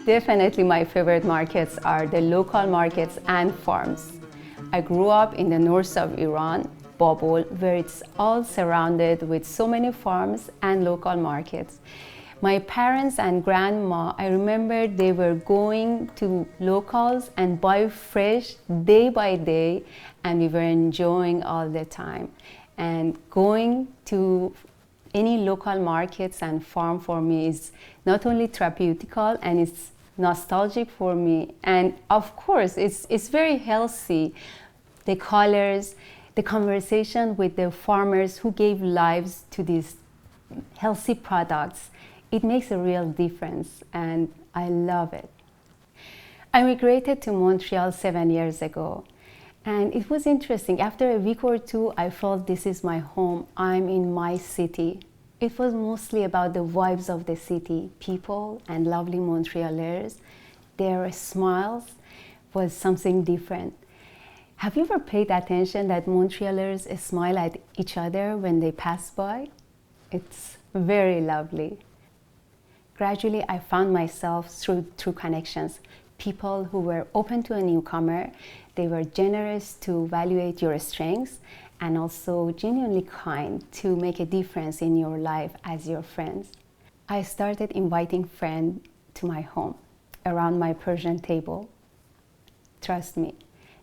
Definitely my favorite markets are the local markets and farms. I grew up in the north of Iran, Babol, where it's all surrounded with so many farms and local markets. My parents and grandma, I remember they were going to locals and buy fresh day by day, and we were enjoying all the time. And going to any local markets and farm for me is not only therapeutical and it's nostalgic for me, and of course it's very healthy. The colors, the conversation with the farmers who gave lives to these healthy products, it makes a real difference and I love it. I migrated to Montreal 7 years ago, and it was interesting. After a week or two, I felt this is my home, I'm in my city. It was mostly about the vibes of the city, people and lovely Montrealers. Their smiles was something different. Have you ever paid attention that Montrealers smile at each other when they pass by? It's very lovely. Gradually, I found myself through connections, people who were open to a newcomer. They were generous to evaluate your strengths and also genuinely kind to make a difference in your life as your friends. I started inviting friends to my home around my Persian table. Trust me,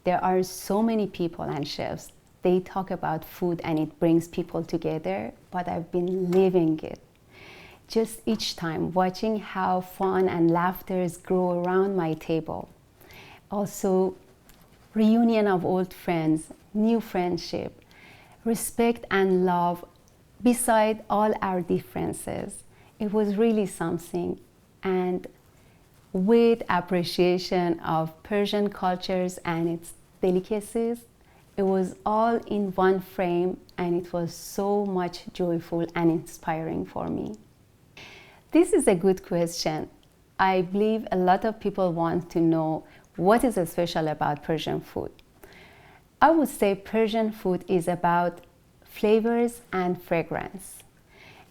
there are so many people and chefs. They talk about food and it brings people together, but I've been living it. Just each time watching how fun and laughter grow around my table. Also, reunion of old friends, new friendship, respect and love beside all our differences. It was really something. And with appreciation of Persian cultures and its delicacies, it was all in one frame and it was so much joyful and inspiring for me. This is a good question. I believe a lot of people want to know what is special about Persian food. I would say Persian food is about flavors and fragrance,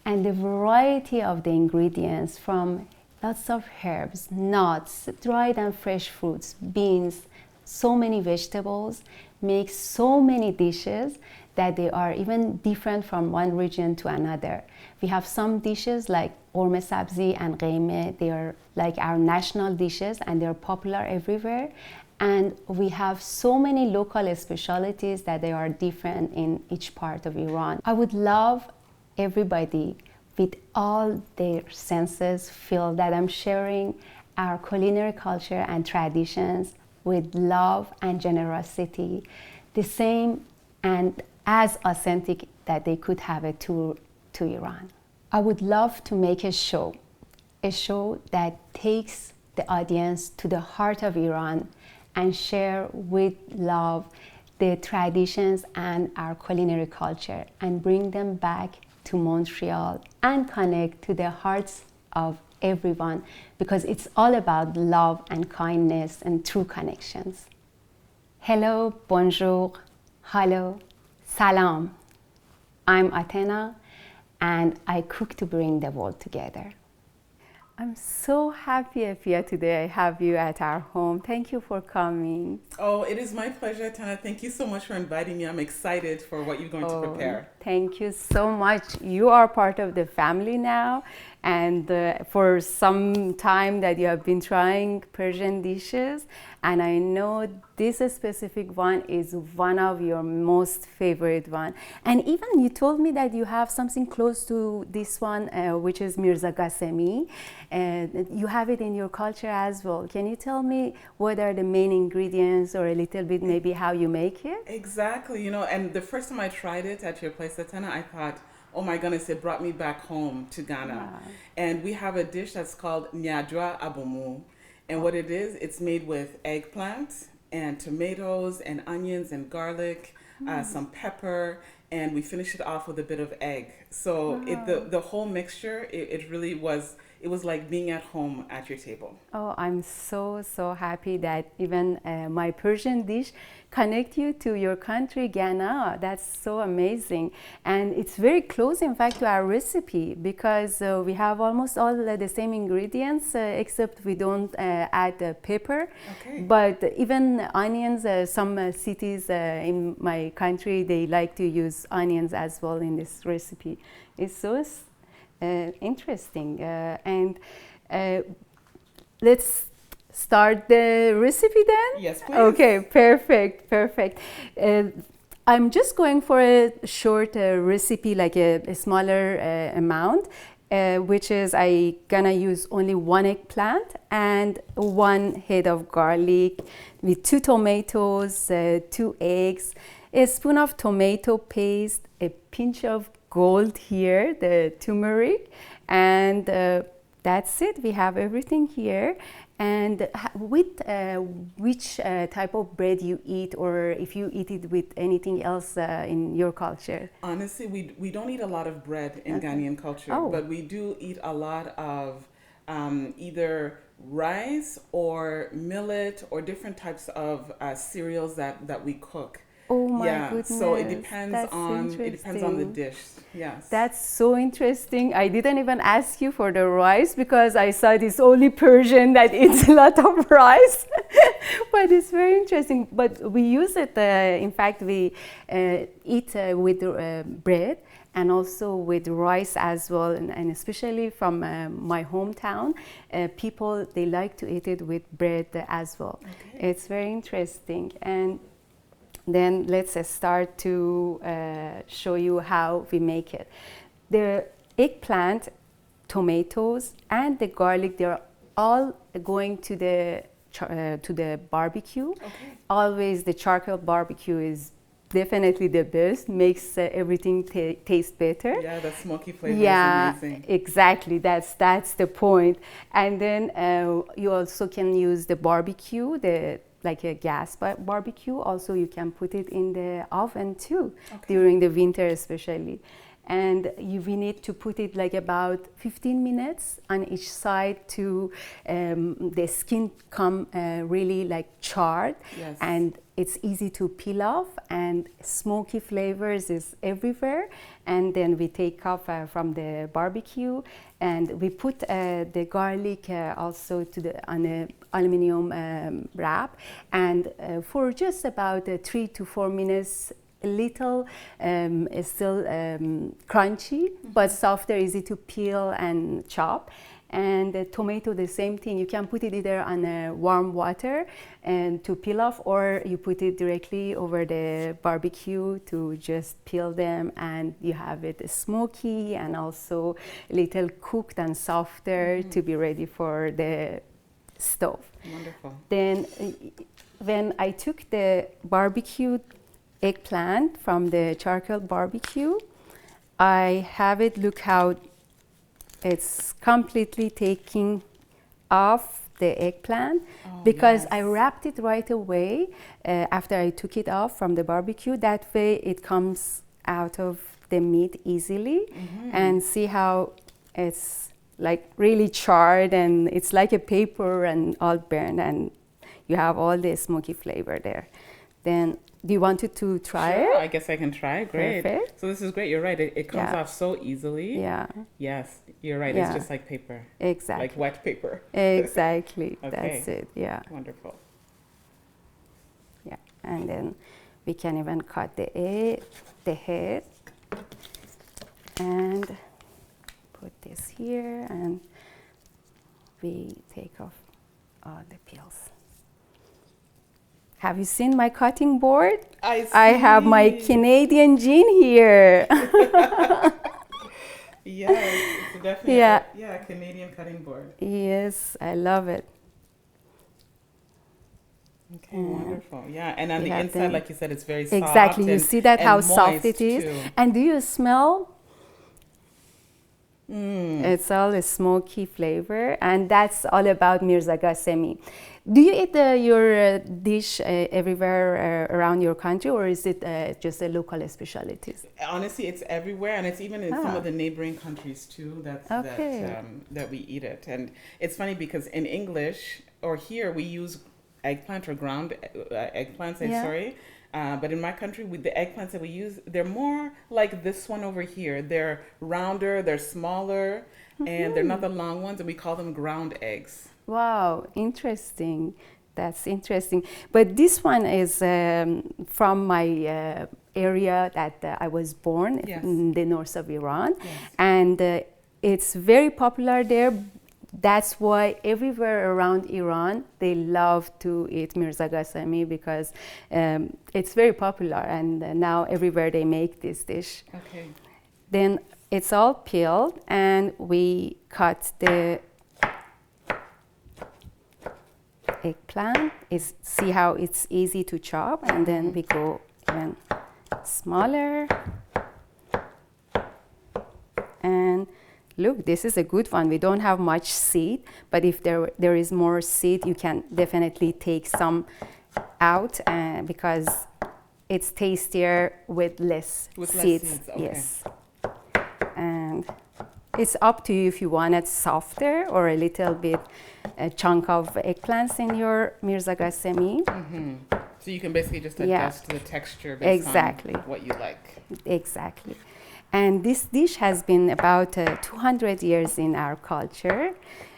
and the variety of the ingredients from lots of herbs, nuts, dried and fresh fruits, beans, so many vegetables, make so many dishes that they are even different from one region to another. We have some dishes like orme sabzi and qeime, they are like our national dishes and they're popular everywhere. And we have so many local specialties that they are different in each part of Iran. I would love everybody with all their senses feel that I'm sharing our culinary culture and traditions with love and generosity, the same and as authentic that they could have a tour to Iran. I would love to make a show that takes the audience to the heart of Iran and share with love the traditions and our culinary culture and bring them back to Montreal and connect to the hearts of everyone, because it's all about love and kindness and true connections. Hello, bonjour, hello, salam. I'm Athena and I cook to bring the world together. I'm so happy, Afia, today I have you at our home. Thank you for coming. Oh, it is my pleasure, Tana. Thank you so much for inviting me. I'm excited for what you're going to prepare. Thank you so much. You are part of the family now, and for some time that you have been trying Persian dishes, and I know this specific one is one of your most favorite one. And even you told me that you have something close to this one, which is Mirza Ghasemi, and you have it in your culture as well. Can you tell me what are the main ingredients, or a little bit maybe how you make it? Exactly, you know, and the first time I tried it at your place, Tana, I thought, oh my goodness, it brought me back home to Ghana. Wow. And we have a dish that's called nyadra abumu. And what it is, it's made with eggplant and tomatoes and onions and garlic, some pepper, and we finish it off with a bit of egg. So Wow. the whole mixture, it really was, it was like being at home at your table. Oh, I'm so happy that even my Persian dish connect you to your country, Ghana. That's so amazing. And it's very close, in fact, to our recipe because we have almost all the same ingredients, except we don't add pepper. Okay. But even onions, some cities in my country, they like to use onions as well in this recipe. It's so interesting. And let's start the recipe then? Yes, please. Okay, perfect. I'm just going for a short recipe, like a smaller amount, which is I gonna use only 1 eggplant and 1 head of garlic with 2 tomatoes, 2 eggs, a spoon of tomato paste, a pinch of gold here, the turmeric, and that's it. We have everything here. And with which type of bread you eat, or if you eat it with anything else in your culture? Honestly, we don't eat a lot of bread in Ghanaian culture, but we do eat a lot of either rice or millet or different types of cereals that we cook. Oh my yeah, goodness. so it depends That's on the dish. Yes. That's so interesting. I didn't even ask you for the rice because I thought it's only Persian that eats a lot of rice. But it's very interesting. But we use it, in fact, we eat with bread and also with rice as well. And especially from my hometown, people, they like to eat it with bread as well. Okay. It's very interesting. And then let's start to show you how we make it. The eggplant, tomatoes, and the garlic, they're all going to the barbecue. Okay. Always the charcoal barbecue is definitely the best, makes everything taste better. Yeah, the smoky flavor is amazing. Exactly, that's the point. And then you also can use the barbecue, like a gas barbecue. Also, you can put it in the oven too, during the winter especially. And we need to put it like about 15 minutes on each side to the skin come really like charred. Yes. And it's easy to peel off, and smoky flavors is everywhere. And then we take off from the barbecue, and we put the garlic also on an aluminum wrap, and for just about 3 to 4 minutes, a little still crunchy, but softer, easy to peel and chop. And the tomato, the same thing. You can put it either on warm water and to peel off, or you put it directly over the barbecue to just peel them, and you have it smoky and also a little cooked and softer to be ready for the stove. Wonderful. Then when I took the barbecued eggplant from the charcoal barbecue, I have it, look how it's completely taking off the eggplant, because yes, I wrapped it right away after I took it off from the barbecue. That way it comes out of the meat easily. And see how it's like really charred, and it's like a paper and all burned, and you have all the smoky flavor there. Then do you want it to try it? Sure, I guess I can try. Great. Perfect. So this is great. You're right. It comes off so easily. Yeah. Yes, you're right. It's just like paper. Exactly. Like wet paper. Exactly. Okay. That's it. Yeah. Wonderful. Yeah. And then we can even cut the head, and put this here, and we take off all the peels. Have you seen my cutting board? I have my Canadian gene here. Yes, it's definitely a Canadian cutting board. Yes, I love it. Okay, wonderful. Yeah, and on the inside, like you said, it's very soft. Exactly, you see that how soft it is. Too. And do you smell? It's all a smoky flavor, and that's all about Mirza Ghasemi. Do you eat your dish everywhere around your country, or is it just a local specialty? Honestly, it's everywhere, and it's even in some of the neighboring countries too that we eat it. And it's funny because in English, or here, we use eggplant or ground eggplants, sorry. But in my country, with the eggplants that we use, they're more like this one over here. They're rounder, they're smaller, and they're not the long ones, and we call them ground eggs. Wow, interesting. That's interesting. But this one is from my area that I was born in the north of Iran. Yes. And it's very popular there. That's why everywhere around Iran, they love to eat Mirza Ghasemi because it's very popular, and now everywhere they make this dish. Okay. Then it's all peeled, and we cut the eggplant. See how it's easy to chop, and then we go even smaller. And look, this is a good one. We don't have much seed, but if there is more seed, you can definitely take some out because it's tastier with less seeds. Okay. Yes. And it's up to you if you want it softer or a little bit a chunk of eggplants in your Mirza Ghasemi. So you can basically just adjust the texture based on what you like. Exactly. And this dish has been about 200 years in our culture.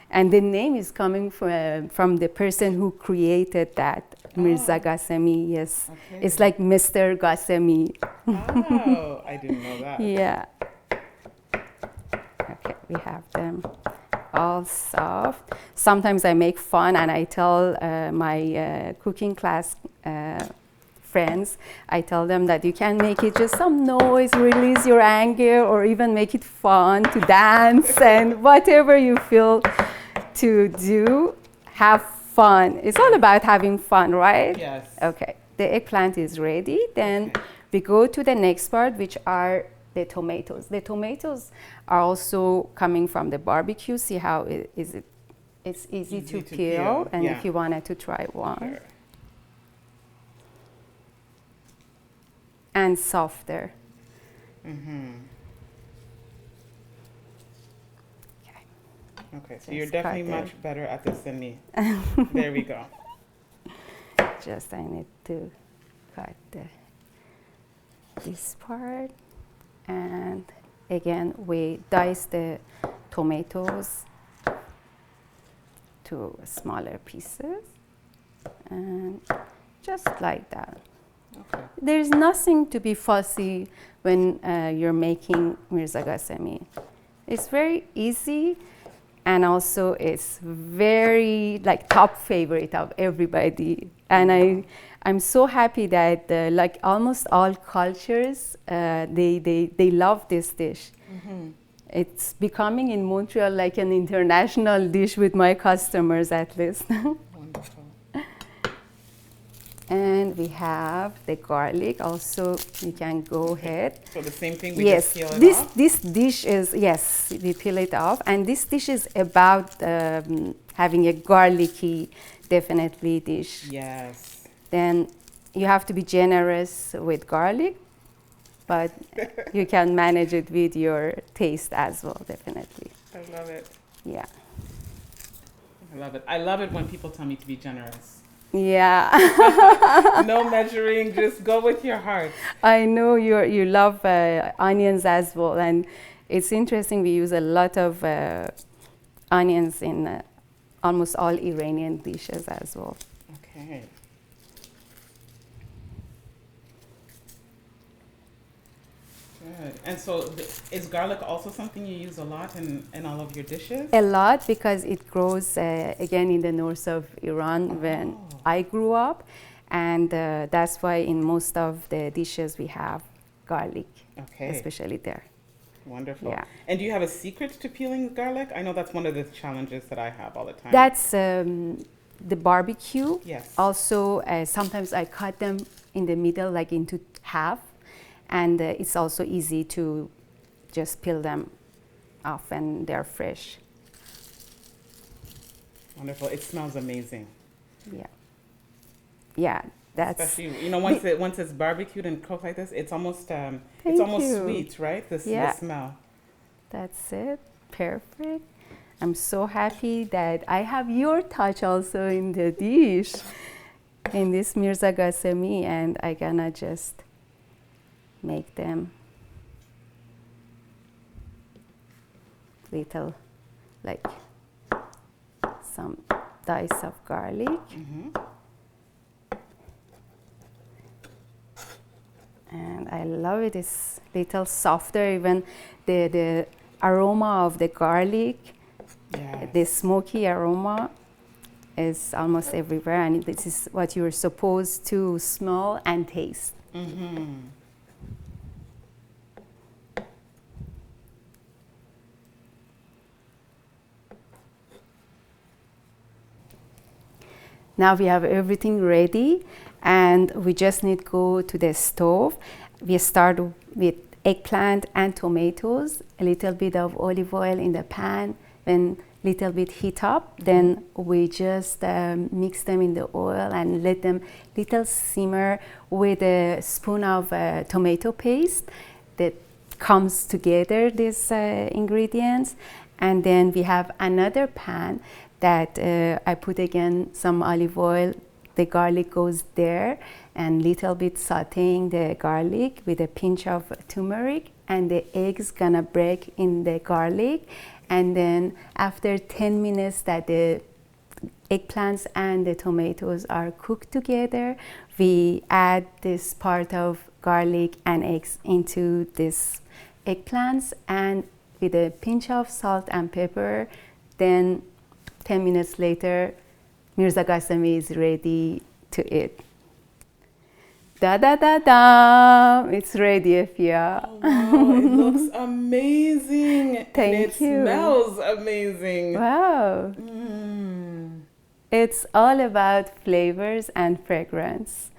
And the name is coming from the person who created that, Mirza Ghasemi. Yes. Okay. It's like Mr. Ghasemi. Oh, I didn't know that. Yeah. Okay, we have them all soft. Sometimes I make fun and I tell my cooking class friends, I tell them that you can make it just some noise, release your anger, or even make it fun to dance and whatever you feel to do, have fun. It's all about having fun, right? Yes. Okay, the eggplant is ready. Then we go to the next part, which are the tomatoes. The tomatoes are also coming from the barbecue. See how it's easy to peel. And if you wanted to try one. Sure. And softer. Okay, so you're definitely much better at this than me. There we go. Just I need to cut this part. And again, we dice the tomatoes to smaller pieces. And just like that. Okay. There's nothing to be fussy when you're making Mirza Ghasemi. It's very easy, and also it's very top favorite of everybody. And I'm so happy that like almost all cultures they love this dish. It's becoming in Montreal like an international dish with my customers at least. Wonderful. And we have the garlic also. You can go ahead. So the same thing, we just peel it off? This dish is, yes, we peel it off. And this dish is about having a garlicky, definitely dish. Yes. Then you have to be generous with garlic, but you can manage it with your taste as well, definitely. I love it. Yeah. I love it. I love it when people tell me to be generous. Yeah. No measuring, just go with your heart. I know you love onions as well, and it's interesting. We use a lot of onions in almost all Iranian dishes as well. Okay. Good. And so is garlic also something you use a lot in all of your dishes? A lot, because it grows again in the north of Iran when I grew up, and that's why in most of the dishes we have garlic, especially there. Wonderful. Yeah. And do you have a secret to peeling garlic? I know that's one of the challenges that I have all the time. That's the barbecue. Yes. Also, sometimes I cut them in the middle, like into half, and it's also easy to just peel them often they're fresh. Wonderful. It smells amazing. Yeah. Yeah, that's especially once it's barbecued and cooked like this, it's almost sweet, right? The smell. That's it. Perfect. I'm so happy that I have your touch also in the dish, in this Mirza Ghasemi, and I gonna just make them little, like some dice of garlic. Mm-hmm. And I love it. It's little softer, even the aroma of the garlic, yes. The smoky aroma is almost everywhere, and this is what you're supposed to smell and taste. Mm-hmm. Now we have everything ready, and we just need to go to the stove. We start with eggplant and tomatoes, a little bit of olive oil in the pan, when little bit heat up, then we just mix them in the oil and let them little simmer with a spoon of tomato paste that comes together, these ingredients. And then we have another pan that I put again some olive oil. The garlic goes there, and little bit sauteing the garlic with a pinch of turmeric, and the eggs gonna break in the garlic. And then after 10 minutes that the eggplants and the tomatoes are cooked together, we add this part of garlic and eggs into this eggplants, and with a pinch of salt and pepper, then 10 minutes later, Mirza Ghasemi is ready to eat. Da da da da! It's ready, Efia. Oh, wow, it looks amazing. Thank you. It smells amazing. Wow. It's all about flavors and fragrance.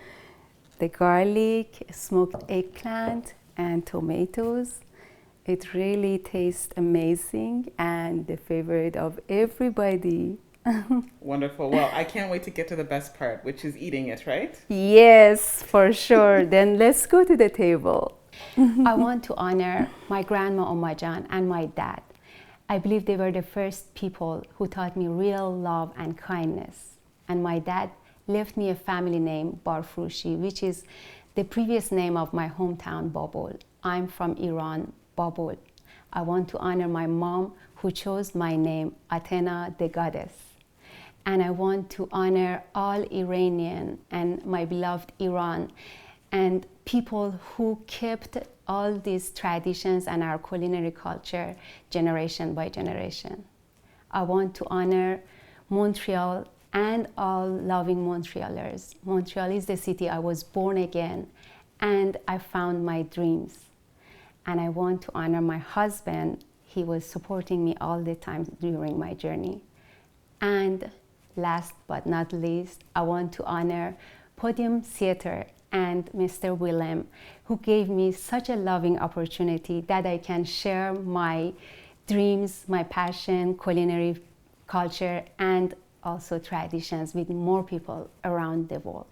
The garlic, smoked eggplant, and tomatoes. It really tastes amazing and the favorite of everybody. Wonderful. Well, I can't wait to get to the best part, which is eating it, right? Yes, for sure. Then let's go to the table. I want to honor my grandma Aubergine and my dad. I believe they were the first people who taught me real love and kindness. And my dad left me a family name, Barfrushi, which is the previous name of my hometown, Babol. I'm from Iran, Babol. I want to honor my mom who chose my name, Athena, the goddess. And I want to honor all Iranian and my beloved Iran and people who kept all these traditions and our culinary culture generation by generation. I want to honor Montreal and all loving Montrealers. Montreal is the city I was born again, and I found my dreams. And I want to honor my husband. He was supporting me all the time during my journey. And last but not least, I want to honor Podium Theater and Mr. Willem, who gave me such a loving opportunity that I can share my dreams, my passion, culinary culture, and also traditions with more people around the world.